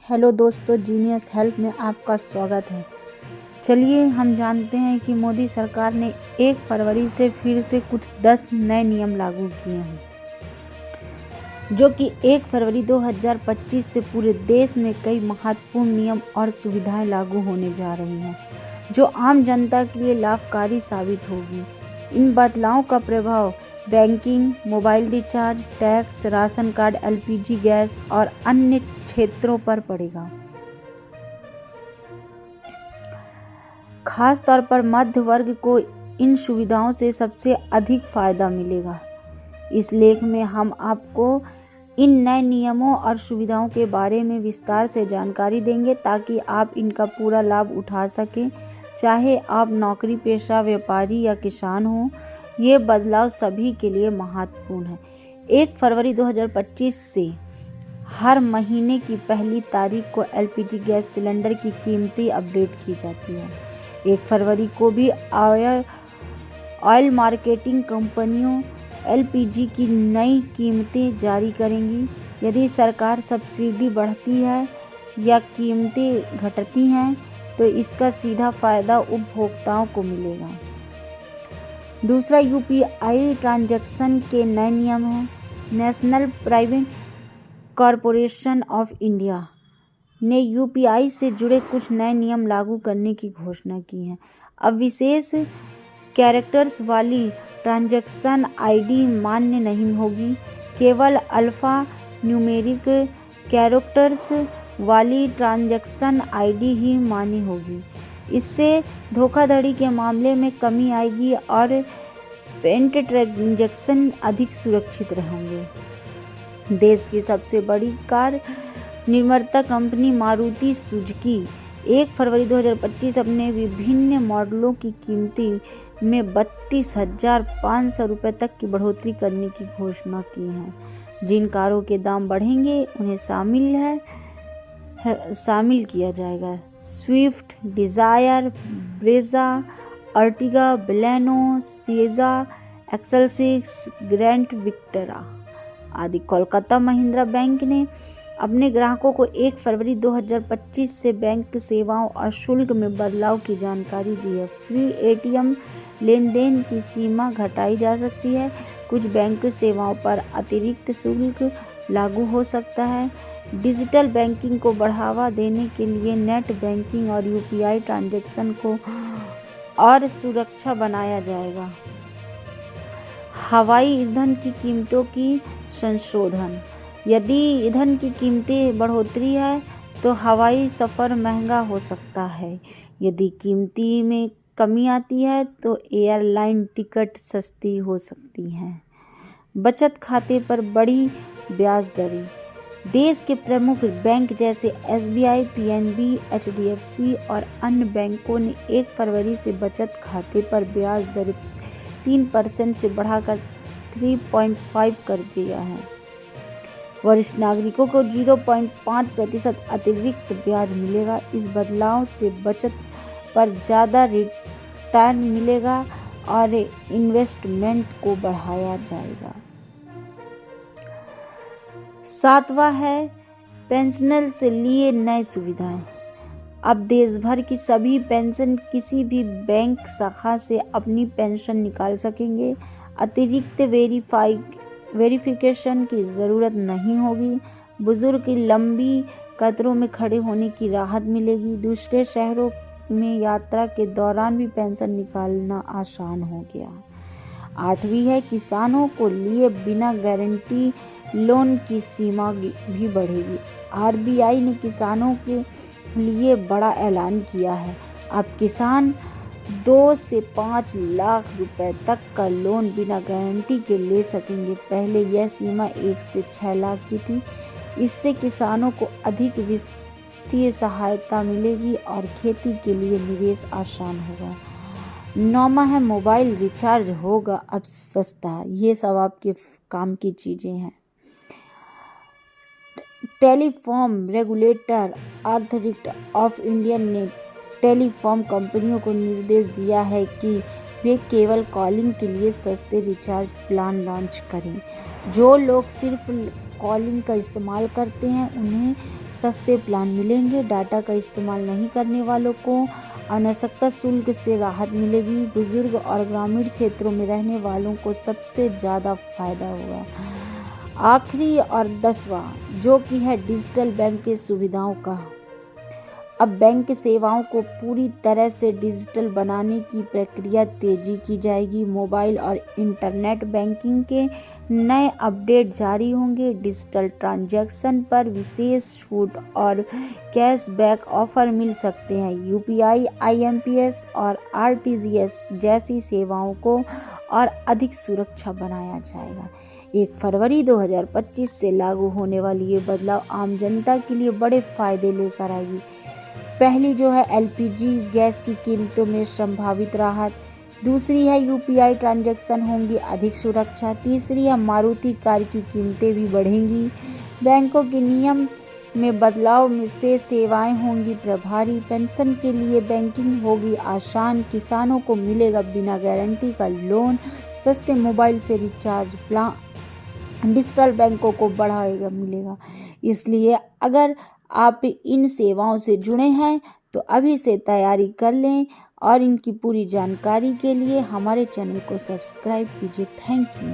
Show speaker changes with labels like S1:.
S1: Hello दोस्तों, genius help में आपका स्वागत है। चलिए हम जानते हैं कि मोदी सरकार ने 1 फरवरी से फिर से कुछ 10 नए नियम लागू किए हैं, जो कि 1 फरवरी 2025 से पूरे देश में कई महत्वपूर्ण नियम और सुविधाएं लागू होने जा रही हैं, जो आम जनता के लिए लाभकारी साबित होगी। इन बदलावों का प्रभाव banking, mobile recharge, tax, ration card, LPG gas और अन्य क्षेत्रों पर पड़ेगा। खास तौर पर मध्य वर्ग को इन सुविधाओं से सबसे अधिक फायदा मिलेगा। इस लेख में हम आपको इन नए नियमों और सुविधाओं के बारे में विस्तार से जानकारी देंगे ताकि आप इनका पूरा लाभ उठा सकें। चाहे आप नौकरी पेशा, व्यापारी या किसान हो, ये बदलाव सभी के लिए महत्वपूर्ण है। 1 फरवरी 2025 से हर महीने की पहली तारीख को एलपीजी गैस सिलेंडर की कीमतें अपडेट की जाती है। 1 फरवरी को भी ऑयल मार्केटिंग कंपनियों एलपीजी की नई कीमतें जारी करेंगी। यदि सरकार सब्सिडी बढ़ती है या कीमतें घटती हैं, तो इसका सीधा फायदा उपभोक्ताओं को मिलेगा। दूसरा, यूपीआई ट्रांजैक्शन के नए नियम हैं। National payment corporation of India ने यूपीआई से जुड़े कुछ नए नियम लागू करने की घोषणा की है। अब विशेष कैरेक्टर्स वाली ट्रांजैक्शन आईडी मान्य नहीं होगी, केवल अल्फा न्यूमेरिक कैरेक्टर्स वाली ट्रांजैक्शन आईडी ही मान्य होगी। इससे धोखाधड़ी के मामले में कमी आएगी और पेमेंट ट्रांजैक्शन अधिक सुरक्षित रहेंगे। देश की सबसे बड़ी कार निर्माता कंपनी मारुति सुजुकी 1 फरवरी 2025 अपने विभिन्न मॉडलों की कीमतें में 32,500 रुपये तक की बढ़ोतरी करने की घोषणा की है। जिन कारों के दाम बढ़ेंगे उन्हें शामिल किया जाएगा। Swift, Dzire, Brezza, Ertiga, Baleno, Ciaz, XL six, Grand Vitara आदि। कोलकाता महिंद्रा बैंक ने अपने ग्राहकों को 1 फरवरी 2025 से बैंक सेवाओं और शुल्क में बदलाव की जानकारी दी है। फ्री एटीएम लेन देन की सीमा घटाई जा सकती है। कुछ बैंक सेवाओं पर अतिरिक्त शुल्क लागू हो सकता है। डिजिटल बैंकिंग को बढ़ावा देने के लिए नेट बैंकिंग और यूपीआई ट्रांजैक्शन को और सुरक्षा बनाया जाएगा। हवाई ईंधन की कीमतों की संशोधन। यदि ईंधन की कीमतें बढ़ोतरी है तो हवाई सफ़र महंगा हो सकता है। यदि कीमती में कमी आती है तो एयरलाइन टिकट सस्ती हो सकती हैं। बचत खाते पर बड़ी ब्याज दरें। देश के प्रमुख बैंक जैसे एसबीआई, पीएनबी, एचडीएफसी और अन्य बैंकों ने 1 फरवरी से बचत खाते पर ब्याज दर 3% से बढ़ाकर 3.5 कर दिया है। वरिष्ठ नागरिकों को 0.5% अतिरिक्त ब्याज मिलेगा। इस बदलाव से बचत पर ज़्यादा रिटर्न मिलेगा और इन्वेस्टमेंट को बढ़ाया जाएगा। 7वां है पेंशनर से लिए नए सुविधाएं। अब देश भर की सभी पेंशन किसी भी बैंक शाखा से अपनी पेंशन निकाल सकेंगे। अतिरिक्त वेरिफिकेशन की ज़रूरत नहीं होगी। बुजुर्ग की लंबी कतारों में खड़े होने की राहत मिलेगी। दूसरे शहरों में यात्रा के दौरान भी पेंशन निकालना आसान हो गया। 8वीं है किसानों को लिए बिना गारंटी लोन की सीमा भी बढ़ेगी। आरबीआई ने किसानों के लिए बड़ा ऐलान किया है। अब किसान 2 से 5 लाख रुपए तक का लोन बिना गारंटी के ले सकेंगे। पहले यह सीमा 1 से 6 लाख की थी। इससे किसानों को अधिक वित्तीय सहायता मिलेगी और खेती के लिए निवेश आसान होगा। 9वां है मोबाइल रिचार्ज होगा अब सस्ता। ये सब आपके काम की चीज़ें हैं। Telecom regulator authority of India ने टेलीकॉम कंपनियों को निर्देश दिया है कि वे केवल कॉलिंग के लिए सस्ते रिचार्ज प्लान लॉन्च करें। जो लोग सिर्फ कॉलिंग का इस्तेमाल करते हैं उन्हें सस्ते प्लान मिलेंगे। डाटा का इस्तेमाल नहीं करने वालों को अनावश्यक शुल्क से राहत मिलेगी। बुजुर्ग और ग्रामीण क्षेत्रों में रहने वालों को सबसे ज़्यादा फायदा होगा। आखिरी और 10वां जो कि है डिजिटल बैंक की सुविधाओं का। अब बैंक सेवाओं को पूरी तरह से डिजिटल बनाने की प्रक्रिया तेजी की जाएगी। मोबाइल और इंटरनेट बैंकिंग के नए अपडेट जारी होंगे। डिजिटल ट्रांजैक्शन पर विशेष छूट और कैशबैक ऑफर मिल सकते हैं। यूपीआई, आईएमपीएस और आरटीजीएस जैसी सेवाओं को और अधिक सुरक्षा बनाया जाएगा। 1 फरवरी 2025 से लागू होने वाली ये बदलाव आम जनता के लिए बड़े फायदे लेकर आएगी। पहली जो है एलपीजी गैस की कीमतों में संभावित राहत। दूसरी है यूपीआई ट्रांजैक्शन होंगी अधिक सुरक्षा। तीसरी है मारुति कार की कीमतें भी बढ़ेंगी। बैंकों के नियम में बदलाव में से सेवाएं होंगी प्रभारी। पेंशन के लिए बैंकिंग होगी आसान। किसानों को मिलेगा बिना गारंटी का लोन। सस्ते मोबाइल से रिचार्ज प्लान। डिजिटल बैंकों को बढ़ाएगा मिलेगा। इसलिए अगर आप इन सेवाओं से जुड़े हैं तो अभी से तैयारी कर लें और इनकी पूरी जानकारी के लिए हमारे चैनल को सब्सक्राइब कीजिए। Thank you.